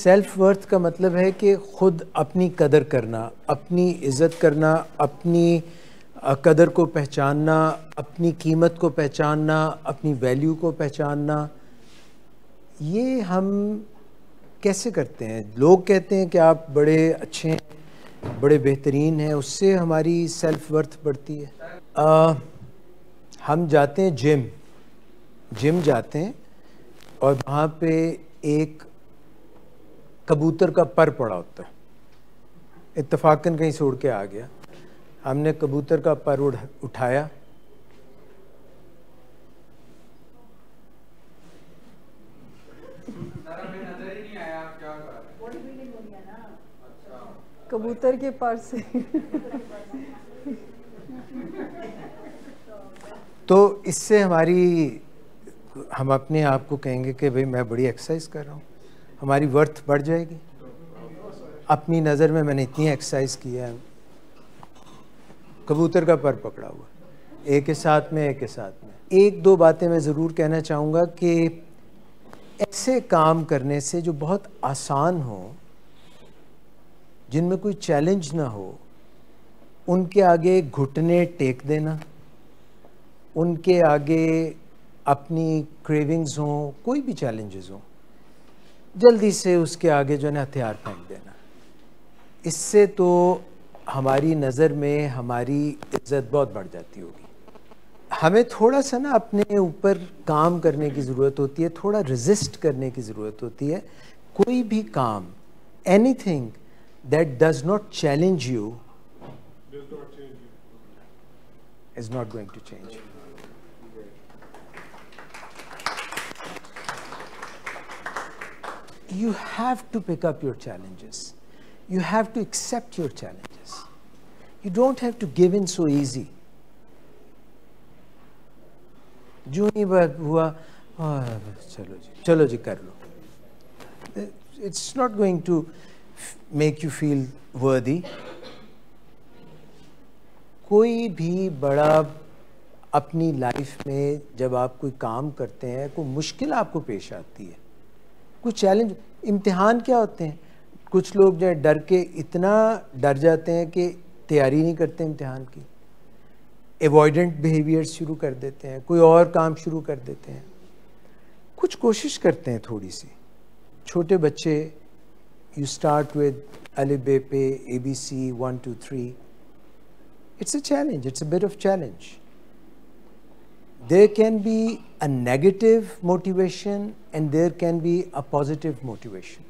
Self worth का मतलब है कि ख़ुद अपनी कदर करना, अपनी इज़्ज़त करना, अपनी कदर को पहचानना, अपनी कीमत को पहचानना, अपनी वैल्यू को पहचानना। ये हम कैसे करते हैं? लोग कहते हैं कि आप बड़े अच्छे हैं, बड़े बेहतरीन हैं, उससे हमारी सेल्फ वर्थ बढ़ती है। हम जाते हैं जिम जाते हैं और वहाँ पे एक कबूतर का पर पड़ा होता है, इत्तफाकन कहीं से उड़ के आ गया। हमने कबूतर का पर उठाया, कबूतर के पर से तो इससे हम अपने आप को कहेंगे कि भाई मैं बड़ी एक्सरसाइज कर रहा हूँ, हमारी वर्थ बढ़ जाएगी। अपनी नज़र में मैंने इतनी एक्सरसाइज की है। कबूतर का पर पकड़ा हुआ, एक के साथ में एक दो बातें मैं ज़रूर कहना चाहूँगा कि ऐसे काम करने से जो बहुत आसान हो, जिनमें कोई चैलेंज ना हो, उनके आगे घुटने टेक देना, उनके आगे अपनी क्रेविंग्स हों, कोई भी चैलेंजेस हों, जल्दी से उसके आगे जो है हथियार फेंक देना। इससे तो हमारी नज़र में हमारी इज़्ज़त बहुत बढ़ जाती होगी। हमें थोड़ा सा ना अपने ऊपर काम करने की ज़रूरत होती है, थोड़ा रेजिस्ट करने की ज़रूरत होती है। कोई भी काम, anything that does not challenge you is not going to change you. You have to pick up your challenges. You have to accept your challenges. You don't have to give in so easy. जो ही बात हुआ, चलो जी कर लो। It's not going to make you feel worthy. कोई भी बड़ा अपनी life में जब आप कोई काम करते हैं, कोई मुश्किल आपको पेश आती है, कुछ चैलेंज, इम्तिहान क्या होते हैं? कुछ लोग जो है डर के इतना डर जाते हैं कि तैयारी नहीं करते इम्तिहान की, एवॉइडेंट बिहेवियर्स शुरू कर देते हैं, कोई और काम शुरू कर देते हैं। कुछ कोशिश करते हैं थोड़ी सी। छोटे बच्चे, यू स्टार्ट विद अलिफ बे पे ABC 1 2 3। It's a challenge, it's a bit of challenge. There can be a negative motivation and there can be a positive motivation.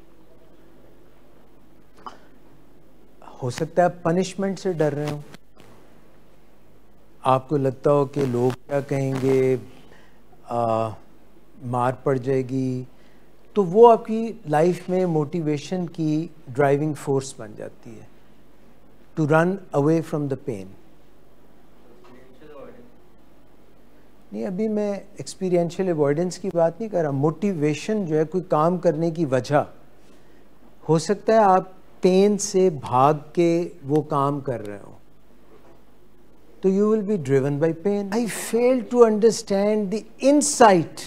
हो सकता है पनिशमेंट से डर रहे हो, आपको लगता हो कि लोग क्या कहेंगे, मार पड़ जाएगी, तो वो आपकी लाइफ में मोटिवेशन की ड्राइविंग फोर्स बन जाती है, to run away from the pain. नहीं, अभी मैं एक्सपीरियंशियल अवॉइडेंस की बात नहीं कर रहा। मोटिवेशन जो है कोई काम करने की वजह, हो सकता है आप पेन से भाग के वो काम कर रहे हो, तो you will be driven by pain. I fail to understand the insight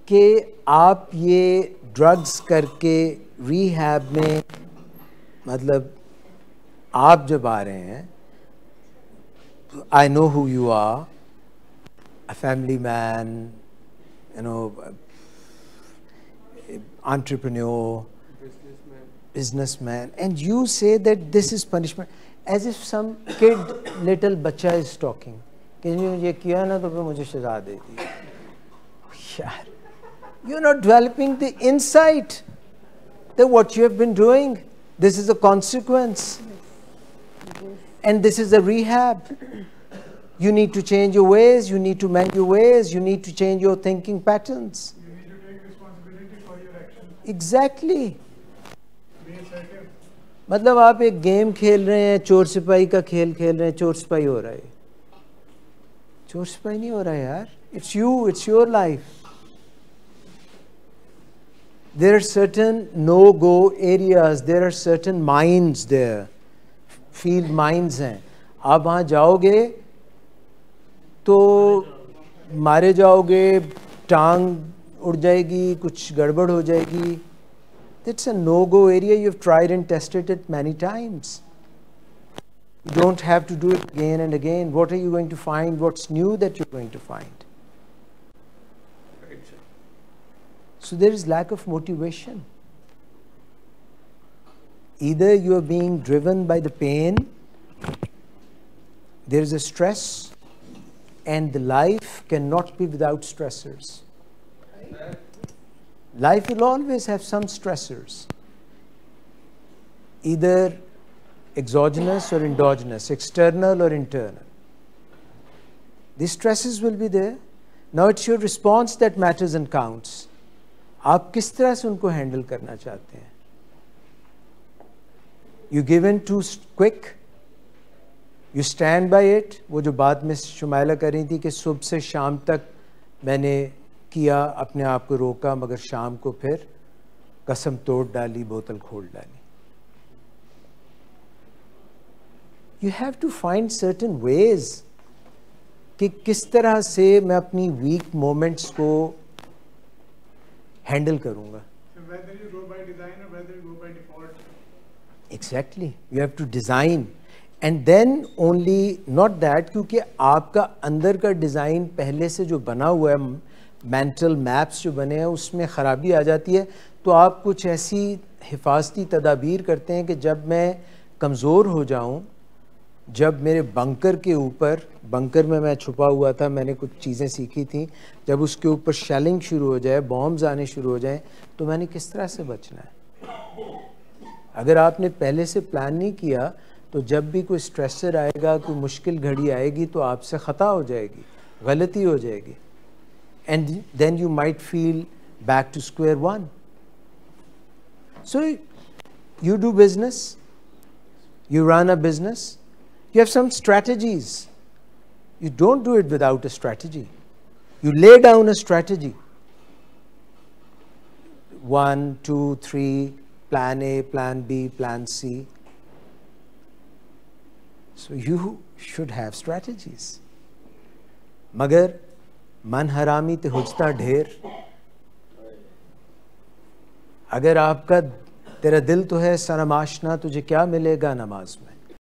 कि आप ये ड्रग्स करके रिहैब में, मतलब आप जब आ रहे हैं, I know who you are, a family man, you know, entrepreneur, businessman, and you say that this is punishment, as if some kid, little बच्चा is talking, कि ये किया ना तो फिर मुझे सजा दे दी। यार, you're not developing the insight that what you have been doing, this is a consequence. And this is a rehab. You need to change your ways, you need to mend your ways, you need to change your thinking patterns. You need to take responsibility for your actions. Exactly. Be assertive. मतलब आप एक game खेल रहे हैं, चोर सिपाही का खेल खेल रहे हैं, चोर सिपाही हो रहा है। चोर सिपाही नहीं हो रहा है यार, it's you, it's your life. There are certain no-go areas, there are certain mines there. Field mines हैं, आप वहाँ जाओगे तो मारे जाओगे, टांग उड़ जाएगी, कुछ गड़बड़ हो जाएगी. That's a no-go area. You've tried and tested it many times. You don't have to do it again and again. What are you going to find? What's new that you're going to find? Right, sir. So there is lack of motivation. Either you are being driven by the pain, there is a stress, and the life cannot be without stressors. Life will always have some stressors, either exogenous or endogenous, external or internal. These stresses will be there. Now it's your response that matters and counts. आप किस तरह से उनको handle करना चाहते हैं? You give in too quick, you stand by it. वो जो बात में शुमाइला कर रही थी कि सुबह से शाम तक मैंने किया, अपने आप को रोका, मगर शाम को फिर कसम तोड़ डाली, बोतल खोल डाली. You have to find certain ways कि किस तरह से मैं अपनी वीक मोमेंट्स को हैंडल करूंगा. So whether you go by design or whether you go by default. Exactly. You have to design. And then only, not that, क्योंकि आपका अंदर का डिज़ाइन पहले से जो बना हुआ है, मेंटल मैप्स जो बने हैं, उसमें ख़राबी आ जाती है, तो आप कुछ ऐसी हिफाजती तदाबीर करते हैं कि जब मैं कमज़ोर हो जाऊं, जब मेरे बंकर के ऊपर, बंकर में मैं छुपा हुआ था, मैंने कुछ चीज़ें सीखी थी, जब उसके ऊपर शेलिंग शुरू हो जाए, बॉम्ब्स आने शुरू हो जाएं, तो मैंने किस तरह से बचना है. अगर आपने पहले से प्लान नहीं किया, तो जब भी कोई स्ट्रेसर आएगा, कोई मुश्किल घड़ी आएगी, तो आपसे ख़ता हो जाएगी, गलती हो जाएगी. And then you might feel back to square one. So you do business, you run a business, you have some strategies. You don't do it without a strategy. You lay down a strategy. 1, 2, 3, plan A, plan B, plan C. So you should have strategies. मगर मन हरामी ते हुजता ढेर. अगर आपका तेरा दिल तो है सनम आशना, तुझे क्या मिलेगा नमाज में.